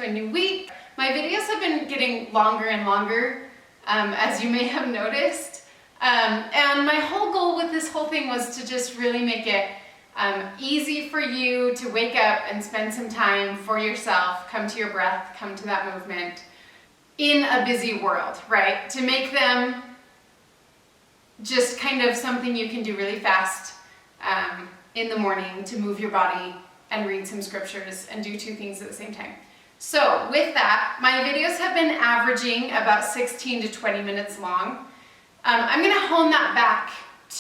a new week. My videos have been getting longer and longer, as you may have noticed. And my whole goal with this whole thing was to just really make it easy for you to wake up and spend some time for yourself, come to your breath, come to that movement in a busy world, right? To make them just kind of something you can do really fast in the morning to move your body and read some scriptures and do two things at the same time. So with that, my videos have been averaging about 16 to 20 minutes long. I'm going to hone that back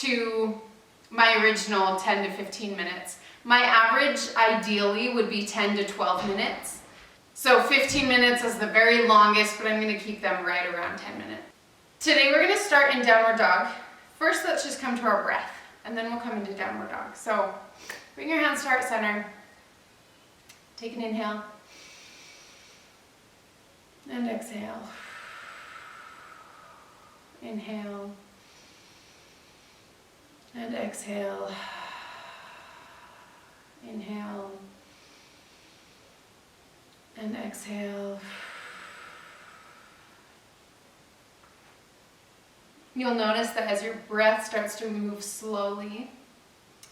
to my original 10 to 15 minutes. My average ideally would be 10 to 12 minutes. So 15 minutes is the very longest, but I'm going to keep them right around 10 minutes. Today we're going to start in downward dog. First, let's just come to our breath, and then we'll come into downward dog. So bring your hands to heart center. Take an inhale. And exhale. Inhale. And exhale. Inhale. And exhale. You'll notice that as your breath starts to move slowly,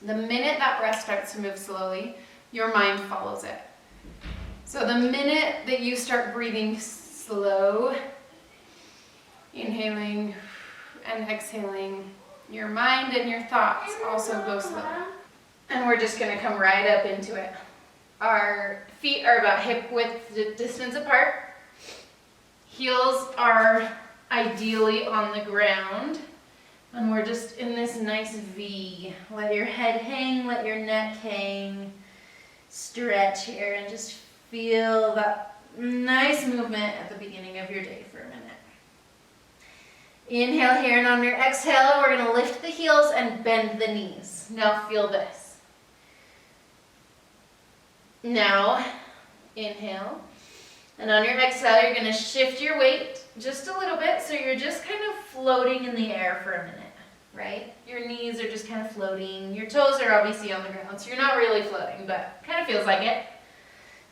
the minute that breath starts to move slowly, your mind follows it. So the minute that you start breathing slow, inhaling and exhaling, your mind and your thoughts also go slow. And we're just going to come right up into it. Our feet are about hip width distance apart. Heels are ideally on the ground. And we're just in this nice V. Let your head hang, let your neck hang. Stretch here and just feel that nice movement at the beginning of your day for a minute. Inhale here, and on your exhale, we're going to lift the heels and bend the knees. Now feel this. Now, inhale. And on your exhale, you're going to shift your weight just a little bit, so you're just kind of floating in the air for a minute, right? Your knees are just kind of floating. Your toes are obviously on the ground, so you're not really floating, but kind of feels like it.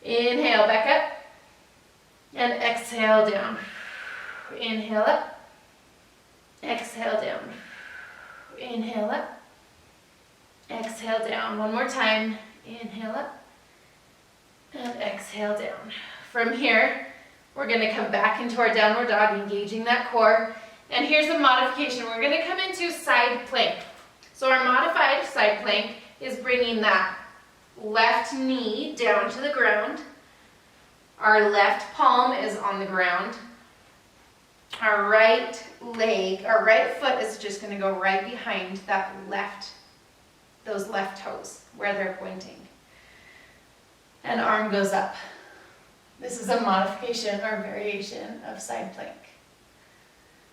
Inhale, back up. And exhale down. Inhale up. Exhale down. Inhale up. Exhale down. One more time. Inhale up. And exhale down. From here, we're going to come back into our downward dog, engaging that core. And here's the modification. We're going to come into side plank. So our modified side plank is bringing that left knee down to the ground. Our left palm is on the ground. Our right leg, our right foot is just going to go right behind that those left toes where they're pointing. And arm goes up. This is a modification or variation of side plank.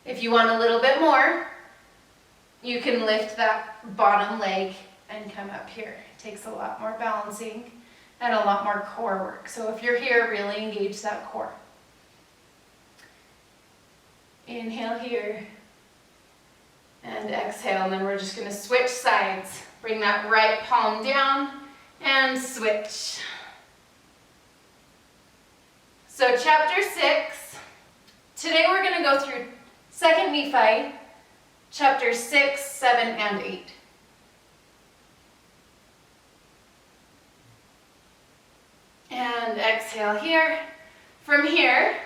If you want a little bit more, you can lift that bottom leg and come up here. It takes a lot more balancing and a lot more core work. So if you're here, really engage that core. Inhale here and exhale, and then we're just going to switch sides. Bring that right palm down and switch. So chapter 6, today we're going to go through 2 Nephi, chapters 6, 7, and 8. And exhale here. From here,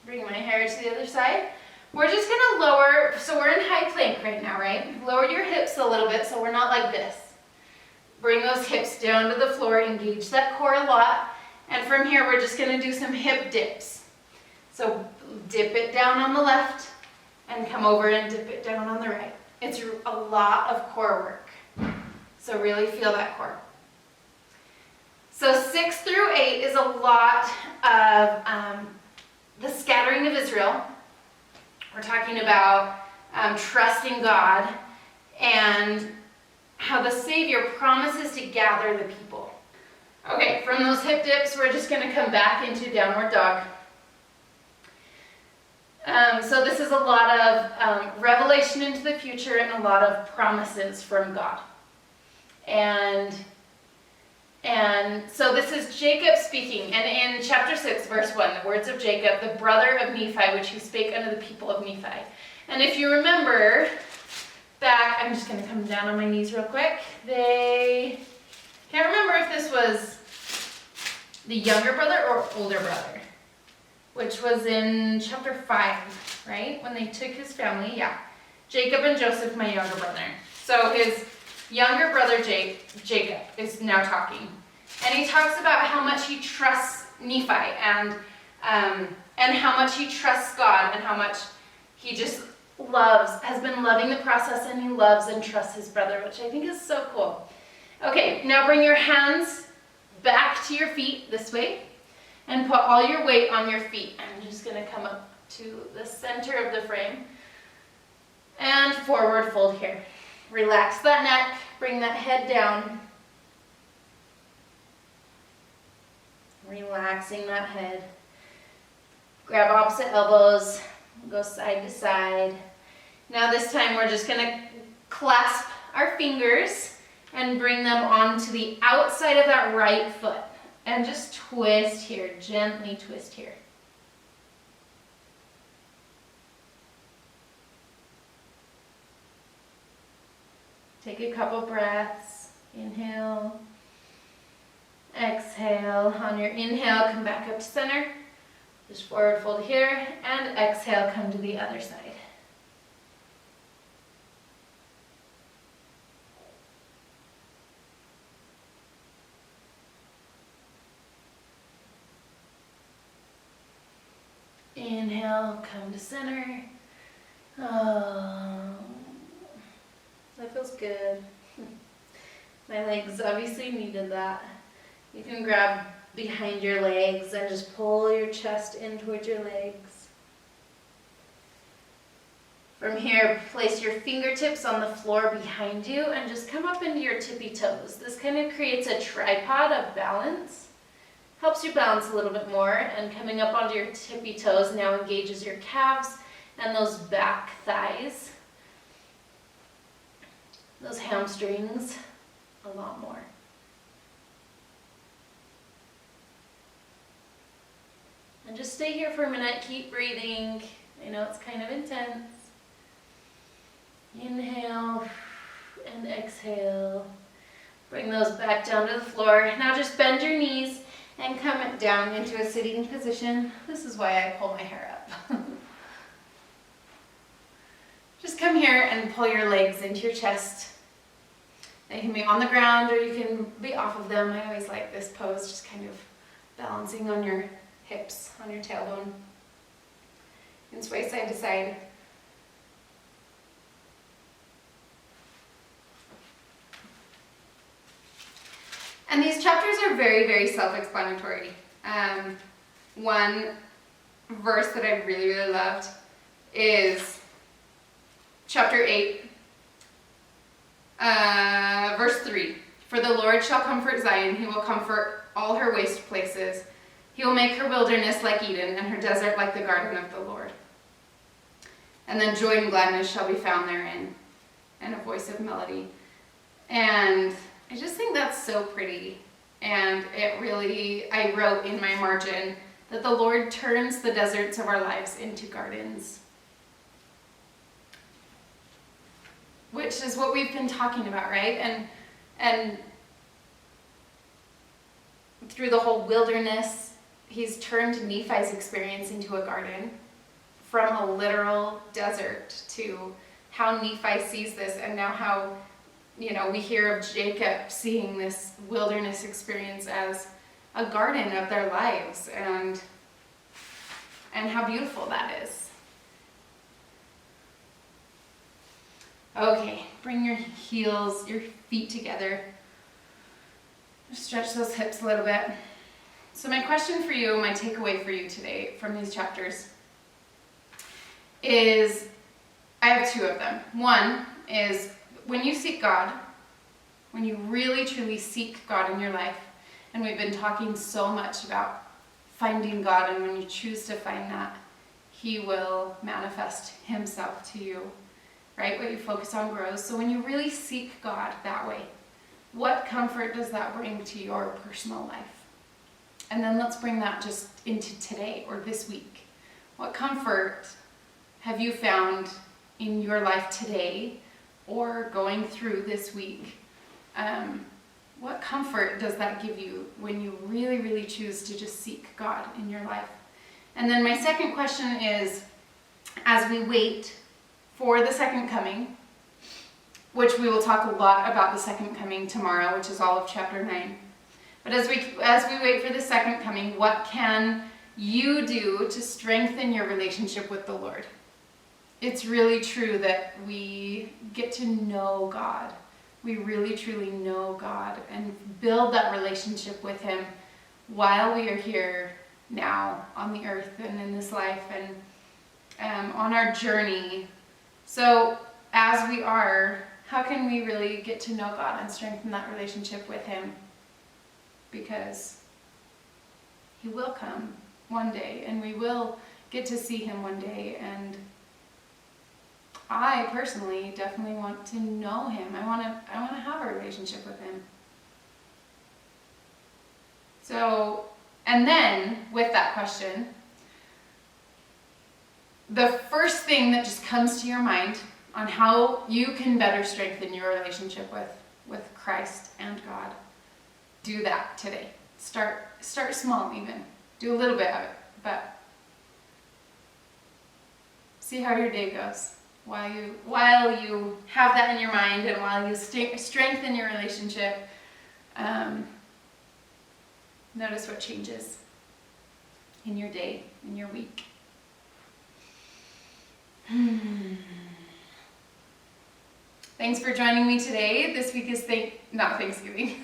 bring my hair to the other side. We're just going to lower, so we're in high plank right now, right? Lower your hips a little bit so we're not like this. Bring those hips down to the floor, engage that core a lot. And from here, we're just going to do some hip dips. So dip it down on the left and come over and dip it down on the right. It's a lot of core work. So really feel that core. So 6 through 8 is a lot of the scattering of Israel. We're talking about trusting God and how the Savior promises to gather the people. Okay, from those hip dips, we're just going to come back into downward dog. So this is a lot of revelation into the future and a lot of promises from God. And And so this is Jacob speaking, and in chapter 6, verse 1, the words of Jacob, the brother of Nephi, which he spake unto the people of Nephi. And if you remember back, I'm just going to come down on my knees real quick. They can't remember if this was the younger brother or older brother, which was in chapter 5, right? When they took his family, yeah. Jacob and Joseph, my younger brother. So his younger brother Jacob is now talking, and he talks about how much he trusts Nephi and how much he trusts God and how much he just has been loving the process, and he loves and trusts his brother, which I think is so cool. Okay, now bring your hands back to your feet this way and put all your weight on your feet. I'm just going to come up to the center of the frame and forward fold here. Relax that neck, bring that head down. Relaxing that head. Grab opposite elbows, go side to side. Now this time we're just going to clasp our fingers and bring them onto the outside of that right foot. And just twist here, gently twist here. Take a couple breaths. Inhale. Exhale. On your inhale, come back up to center. Just forward fold here. And exhale, come to the other side. Inhale, come to center. Oh. That feels good. My legs obviously needed that. You can grab behind your legs and just pull your chest in towards your legs. From here, place your fingertips on the floor behind you and just come up into your tippy toes. This kind of creates a tripod of balance. Helps you balance a little bit more, and coming up onto your tippy toes now engages your calves and those back thighs. Those hamstrings a lot more. And just stay here for a minute, keep breathing. I know it's kind of intense. Inhale and exhale. Bring those back down to the floor. Now just bend your knees and come down into a sitting position. This is why I pull my hair up. Just come here and pull your legs into your chest. They can be on the ground or you can be off of them. I always like this pose, just kind of balancing on your hips, on your tailbone. You can sway side to side. And these chapters are very, very self-explanatory. One verse that I really, really loved is chapter 8, verse 3. For the Lord shall comfort Zion, he will comfort all her waste places. He will make her wilderness like Eden, and her desert like the garden of the Lord. And then joy and gladness shall be found therein, and a voice of melody. And I just think that's so pretty. And it really, I wrote in my margin that the Lord turns the deserts of our lives into gardens. Which is what we've been talking about, right? And through the whole wilderness, he's turned Nephi's experience into a garden, from a literal desert to how Nephi sees this, and now how, you know, we hear of Jacob seeing this wilderness experience as a garden of their lives, and how beautiful that is. Okay, bring your heels, your feet together. Just stretch those hips a little bit. So my question for you, my takeaway for you today from these chapters is, I have two of them. One is, when you seek God, when you really truly seek God in your life, and we've been talking so much about finding God, and when you choose to find that, he will manifest himself to you, right? What you focus on grows. So when you really seek God that way, what comfort does that bring to your personal life? And then let's bring that just into today or this week. What comfort have you found in your life today or going through this week? What comfort does that give you when you really, really choose to just seek God in your life? And then my second question is, as we wait for the second coming, which we will talk a lot about the second coming tomorrow, which is all of chapter 9. But as we wait for the second coming, what can you do to strengthen your relationship with the Lord? It's really true that we get to know God. We really truly know God and build that relationship with Him while we are here now on the earth and in this life and on our journey. So as we are, how can we really get to know God and strengthen that relationship with Him? Because He will come one day and we will get to see Him one day, and I personally definitely want to know Him. I want to have a relationship with Him. So, and then with that question, the first thing that just comes to your mind on how you can better strengthen your relationship with Christ and God, do that today. Start small even. Do a little bit of it, but see how your day goes. While you have that in your mind and while you strengthen your relationship, notice what changes in your day, in your week. Thanks for joining me today. This week is not Thanksgiving.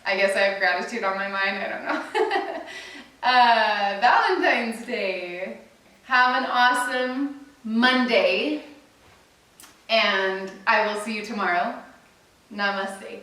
I guess I have gratitude on my mind. I don't know. Valentine's Day. Have an awesome Monday, and I will see you tomorrow. Namaste.